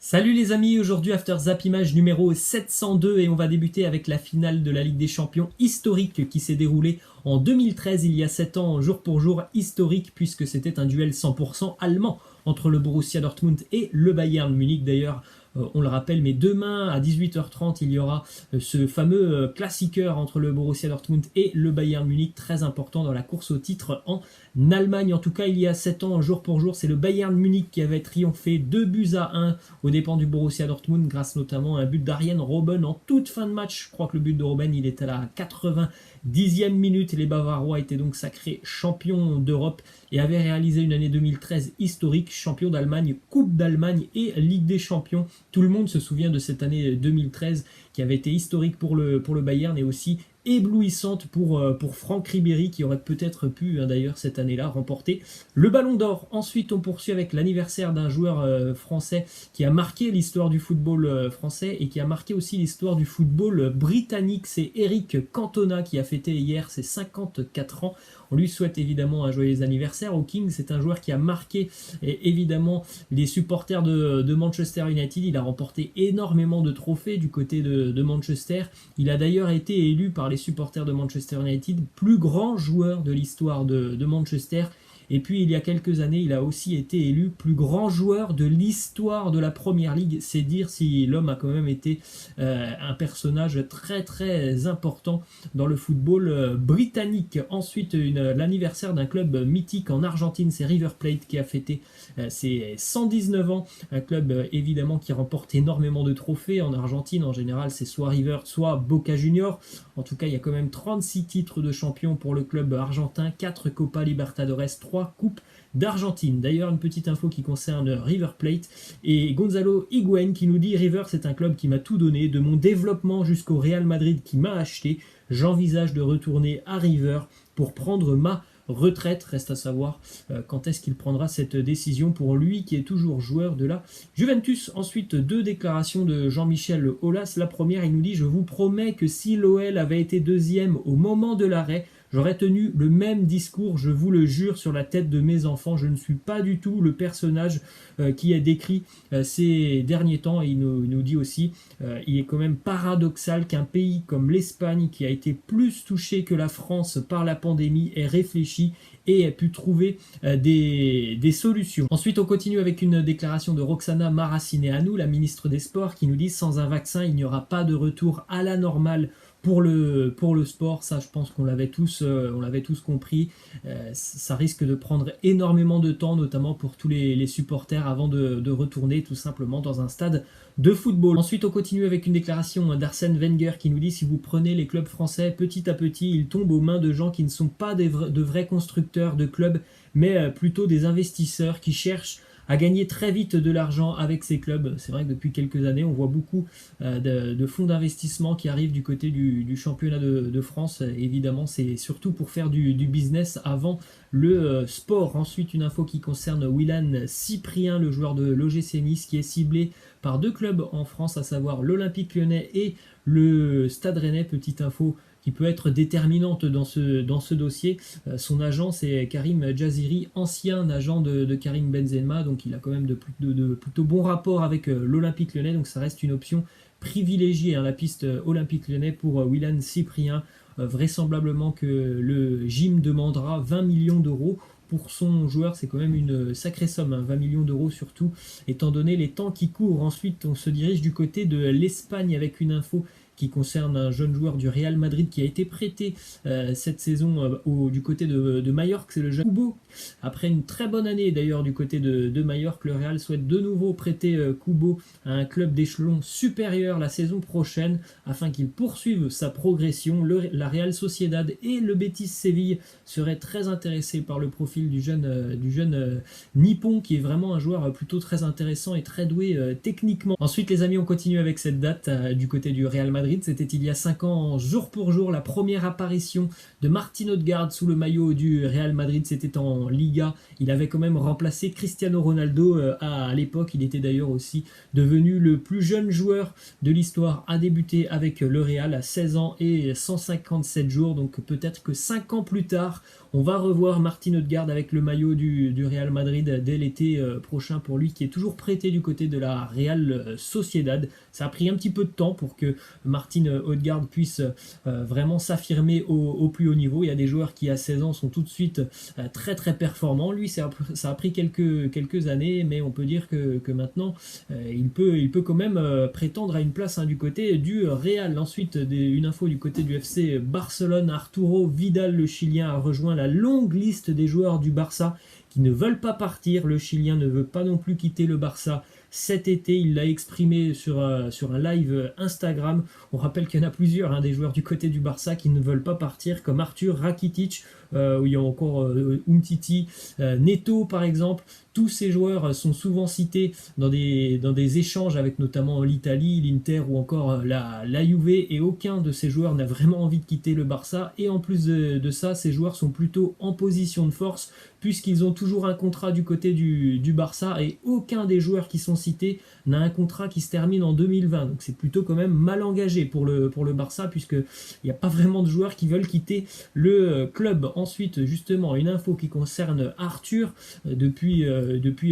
Salut les amis, aujourd'hui After Zap Image numéro 702 et on va débuter avec la finale de la Ligue des Champions historique qui s'est déroulée en 2013, il y a 7 ans, jour pour jour, historique puisque c'était un duel 100% allemand entre le Borussia Dortmund et le Bayern Munich. D'ailleurs, on le rappelle, mais demain à 18h30, il y aura ce fameux classiqueur entre le Borussia Dortmund et le Bayern Munich, très important dans la course au titre en Allemagne. En tout cas, il y a 7 ans, jour pour jour, c'est le Bayern Munich qui avait triomphé 2-1 aux dépens du Borussia Dortmund, grâce notamment à un but d'Arjen Robben en toute fin de match. Je crois que le but de Robben, il était à la 90e minute. Les Bavarois étaient donc sacrés champions d'Europe et avaient réalisé une année 2013 historique, champion d'Allemagne, Coupe d'Allemagne et Ligue des Champions. Tout le monde se souvient de cette année 2013 qui avait été historique pour le Bayern et aussi éblouissante pour Franck Ribéry qui aurait peut-être pu d'ailleurs cette année-là remporter le Ballon d'Or. Ensuite on poursuit avec l'anniversaire d'un joueur français qui a marqué l'histoire du football français et qui a marqué aussi l'histoire du football britannique. C'est Eric Cantona qui a fêté hier ses 54 ans. On lui souhaite évidemment un joyeux anniversaire. Au King, c'est un joueur qui a marqué évidemment les supporters de Manchester United. Il a remporté énormément de trophées du côté de Manchester. Il a d'ailleurs été élu par les supporters de Manchester United plus grand joueur de l'histoire de Manchester. Et puis il y a quelques années, il a aussi été élu plus grand joueur de l'histoire de la Première Ligue. C'est dire si l'homme a quand même été un personnage très très important dans le football britannique. Ensuite, l'anniversaire d'un club mythique en Argentine, c'est River Plate qui a fêté ses 119 ans. Un club évidemment qui remporte énormément de trophées en Argentine. En général, c'est soit River, soit Boca Juniors. En tout cas, il y a quand même 36 titres de champion pour le club argentin, 4 Copa Libertadores, 3 Coupes d'Argentine. D'ailleurs, une petite info qui concerne River Plate et Gonzalo Higuaín qui nous dit: River, c'est un club qui m'a tout donné, de mon développement jusqu'au Real Madrid qui m'a acheté. J'envisage de retourner à River pour prendre ma retraite. Reste à savoir quand est-ce qu'il prendra cette décision pour lui qui est toujours joueur de la Juventus. Ensuite, 2 déclarations de Jean-Michel Aulas. La première, il nous dit: je vous promets que si l'OL avait été deuxième au moment de l'arrêt, j'aurais tenu le même discours, je vous le jure sur la tête de mes enfants. Je ne suis pas du tout le personnage qui est décrit ces derniers temps. Et il nous dit aussi, il est quand même paradoxal qu'un pays comme l'Espagne, qui a été plus touché que la France par la pandémie, ait réfléchi et ait pu trouver des solutions. Ensuite, on continue avec une déclaration de Roxana Maracineanu, la ministre des Sports, qui nous dit: sans un vaccin, il n'y aura pas de retour à la normale pour le sport. Ça, je pense qu'on l'avait tous compris. Ça risque de prendre énormément de temps, notamment pour tous les supporters, avant de retourner tout simplement dans un stade de football. Ensuite, on continue avec une déclaration d'Arsène Wenger qui nous dit: si vous prenez les clubs français, petit à petit, ils tombent aux mains de gens qui ne sont pas de vrais constructeurs de clubs, mais plutôt des investisseurs qui cherchent à gagner très vite de l'argent avec ces clubs. C'est vrai que depuis quelques années, on voit beaucoup de fonds d'investissement qui arrivent du côté du championnat de France. Évidemment, c'est surtout pour faire du business avant le sport. Ensuite, une info qui concerne Willan Cyprien, le joueur de l'OGC Nice, qui est ciblé par 2 clubs en France, à savoir l'Olympique Lyonnais et le Stade Rennais. Petite info qui peut être déterminante dans ce dossier. Son agent, c'est Karim Jaziri, ancien agent de Karim Benzema, donc il a quand même de plutôt bons rapports avec l'Olympique Lyonnais, donc ça reste une option privilégiée, la piste Olympique Lyonnais pour Willan Cyprien. Vraisemblablement que le gym demandera 20 millions d'euros pour son joueur. C'est quand même une sacrée somme, 20 millions d'euros surtout, étant donné les temps qui courent. Ensuite, on se dirige du côté de l'Espagne avec une info qui concerne un jeune joueur du Real Madrid qui a été prêté cette saison du côté de Majorque, c'est le jeune Kubo. Après une très bonne année d'ailleurs du côté de Majorque, le Real souhaite de nouveau prêter Kubo à un club d'échelon supérieur la saison prochaine afin qu'il poursuive sa progression. La Real Sociedad et le Betis Séville seraient très intéressés par le profil du jeune Nippon, qui est vraiment un joueur plutôt très intéressant et très doué techniquement. Ensuite les amis, on continue avec cette date du côté du Real Madrid. C'était il y a 5 ans, jour pour jour, la première apparition de Martin Odegaard sous le maillot du Real Madrid. C'était en Liga. Il avait quand même remplacé Cristiano Ronaldo à l'époque. Il était d'ailleurs aussi devenu le plus jeune joueur de l'histoire à débuter avec le Real à 16 ans et 157 jours. Donc peut-être que 5 ans plus tard, On va revoir Martin Odegaard avec le maillot du Real Madrid dès l'été prochain pour lui, qui est toujours prêté du côté de la Real Sociedad. Ça a pris un petit peu de temps pour que Martin Odegaard puisse vraiment s'affirmer au plus haut niveau. Il y a des joueurs qui à 16 ans sont tout de suite très très performants. Lui, ça a pris quelques années, mais on peut dire que maintenant, il peut quand même prétendre à une place du côté du Real. Ensuite, une info du côté du FC Barcelone. Arturo Vidal, le Chilien, a rejoint la longue liste des joueurs du Barça qui ne veulent pas partir. Le Chilien ne veut pas non plus quitter le Barça cet été. Il l'a exprimé sur un live Instagram. On rappelle qu'il y en a plusieurs des joueurs du côté du Barça qui ne veulent pas partir, comme Arthur Rakitic, où il y a encore Umtiti, Neto par exemple. Tous ces joueurs sont souvent cités dans des échanges avec notamment l'Italie, l'Inter ou encore la Juve, et aucun de ces joueurs n'a vraiment envie de quitter le Barça. Et en plus de ça, ces joueurs sont plutôt en position de force puisqu'ils ont toujours un contrat du côté du Barça, et aucun des joueurs qui sont cités n'a un contrat qui se termine en 2020. Donc c'est plutôt quand même mal engagé pour le Barça, puisqu'il n'y a pas vraiment de joueurs qui veulent quitter le club. Ensuite, justement, une info qui concerne Arthur. Depuis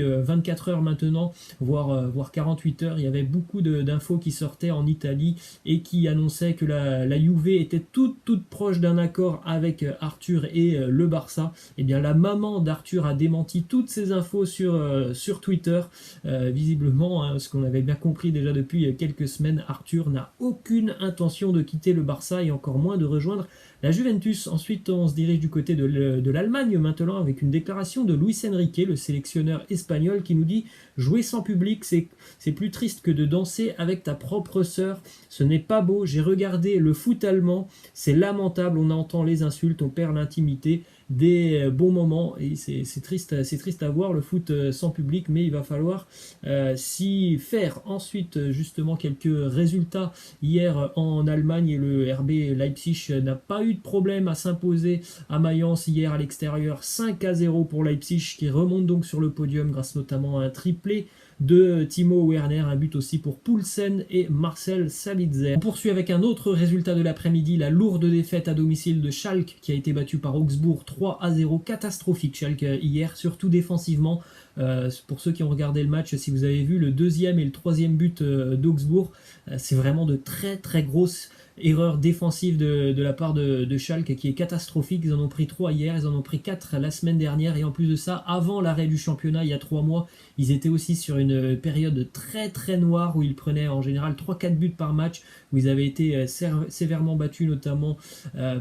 24 heures maintenant, voire 48 heures, il y avait beaucoup d'infos qui sortaient en Italie et qui annonçaient que la Juve était toute proche d'un accord avec Arthur et le Barça. Et bien la maman d'Arthur a démenti toutes ces infos sur Twitter. Visiblement, ce qu'on avait bien compris déjà depuis quelques semaines, Arthur n'a aucune intention de quitter le Barça et encore moins de rejoindre la Juventus. Ensuite, on se dirige du côté de l'Allemagne maintenant avec une déclaration de Luis Enrique, le sélectionneur espagnol, qui nous dit « Jouer sans public, c'est plus triste que de danser avec ta propre sœur. Ce n'est pas beau, j'ai regardé le foot allemand, c'est lamentable, on entend les insultes, on perd l'intimité. » Des bons moments, et c'est triste à voir le foot sans public, mais il va falloir s'y faire. Ensuite, justement, quelques résultats hier en Allemagne, et le RB Leipzig n'a pas eu de problème à s'imposer à Mayence hier à l'extérieur, 5-0 pour Leipzig, qui remonte donc sur le podium grâce notamment à un triplé de Timo Werner, un but aussi pour Poulsen et Marcel Sabitzer. On poursuit avec un autre résultat de l'après-midi, la lourde défaite à domicile de Schalke qui a été battue par Augsbourg 3-0, catastrophique Schalke hier, surtout défensivement. Pour ceux qui ont regardé le match, si vous avez vu le deuxième et le troisième but d'Augsbourg, c'est vraiment de très très grosses erreur défensive de la part de Schalke qui est catastrophique. Ils en ont pris 3 hier, ils en ont pris 4 la semaine dernière, et en plus de ça, avant l'arrêt du championnat il y a 3 mois, ils étaient aussi sur une période très très noire où ils prenaient en général 3-4 buts par match, où ils avaient été sévèrement battus notamment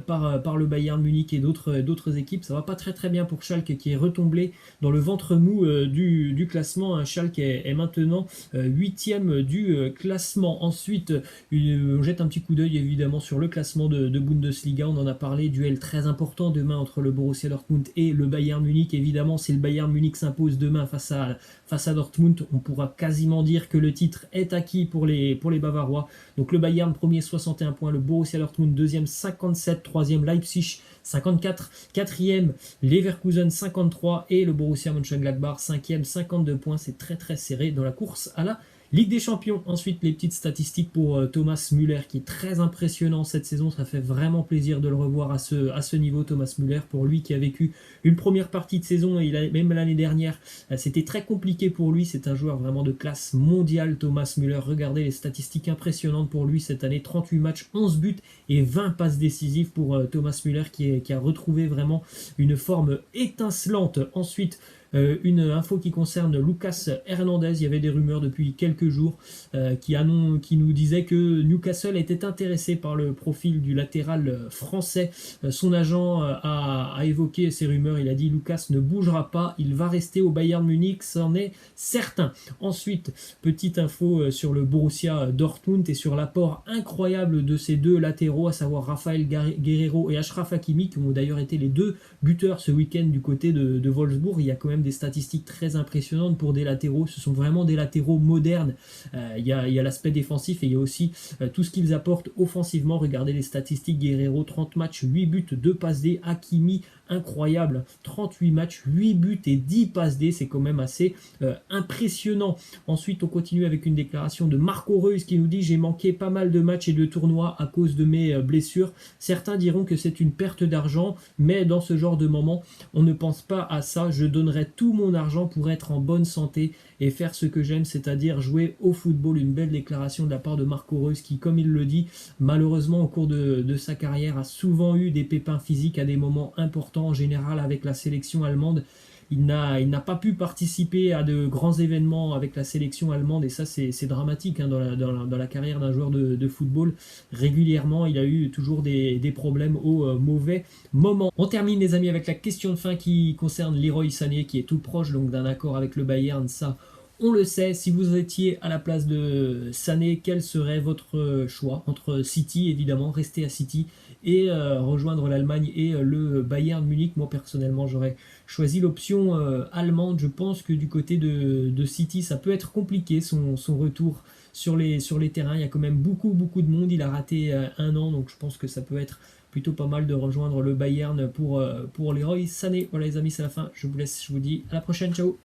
par le Bayern Munich et d'autres équipes. Ça va pas très très bien pour Schalke qui est retombé dans le ventre mou du classement. Schalke est maintenant 8e du classement. Ensuite, on jette un petit coup d'œil évidemment sur le classement de Bundesliga. On en a parlé, duel très important demain entre le Borussia Dortmund et le Bayern Munich. Évidemment, si le Bayern Munich s'impose demain face à Dortmund, on pourra quasiment dire que le titre est acquis pour les Bavarois. Donc le Bayern premier 61 points, le Borussia Dortmund deuxième 57, troisième Leipzig 54, quatrième Leverkusen 53 et le Borussia Mönchengladbach 5e 52 points. C'est très très serré dans la course à la Ligue des Champions. Ensuite, les petites statistiques pour Thomas Müller, qui est très impressionnant cette saison. Ça fait vraiment plaisir de le revoir à ce niveau, Thomas Müller. Pour lui qui a vécu une première partie de saison, et même l'année dernière, c'était très compliqué pour lui. C'est un joueur vraiment de classe mondiale, Thomas Müller. Regardez les statistiques impressionnantes pour lui cette année. 38 matchs, 11 buts et 20 passes décisives pour Thomas Müller, qui a retrouvé vraiment une forme étincelante. Ensuite, une info qui concerne Lucas Hernandez. Il y avait des rumeurs depuis quelques jours qui nous disaient que Newcastle était intéressé par le profil du latéral français. Son agent a évoqué ces rumeurs. Il a dit: Lucas ne bougera pas, il va rester au Bayern Munich, c'en est certain. Ensuite, petite info sur le Borussia Dortmund et sur l'apport incroyable de ces deux latéraux, à savoir Raphaël Guerreiro et Achraf Hakimi, qui ont d'ailleurs été les deux buteurs ce week-end du côté de Wolfsburg. Il y a quand même des statistiques très impressionnantes pour des latéraux. Ce sont vraiment des latéraux modernes. Il y a l'aspect défensif et il y a aussi tout ce qu'ils apportent offensivement. Regardez les statistiques: Guerreiro 30 matchs, 8 buts, 2 passes D, Hakimi incroyable. 38 matchs, 8 buts et 10 passes D, c'est quand même assez impressionnant. Ensuite, on continue avec une déclaration de Marco Reus qui nous dit: j'ai manqué pas mal de matchs et de tournois à cause de mes blessures. Certains diront que c'est une perte d'argent, mais dans ce genre de moment, on ne pense pas à ça. Je donnerai tout mon argent pour être en bonne santé et faire ce que j'aime, c'est-à-dire jouer au football. Une belle déclaration de la part de Marco Reus qui, comme il le dit, malheureusement au cours de sa carrière a souvent eu des pépins physiques à des moments importants, en général avec la sélection allemande. Il n'a pas pu participer à de grands événements avec la sélection allemande et ça c'est dramatique hein, dans la carrière d'un joueur de football. Régulièrement il a eu toujours des problèmes au mauvais moment. On termine les amis avec la question de fin qui concerne Leroy Sané qui est tout proche donc d'un accord avec le Bayern. Ça on le sait, si vous étiez à la place de Sané, quel serait votre choix? Entre City, évidemment, rester à City, et rejoindre l'Allemagne et le Bayern Munich. Moi, personnellement, j'aurais choisi l'option allemande. Je pense que du côté de City, ça peut être compliqué, son retour sur les terrains. Il y a quand même beaucoup de monde. Il a raté un an, donc je pense que ça peut être plutôt pas mal de rejoindre le Bayern pour Leroy Sané. Voilà les amis, c'est la fin. Je vous laisse, je vous dis à la prochaine, ciao.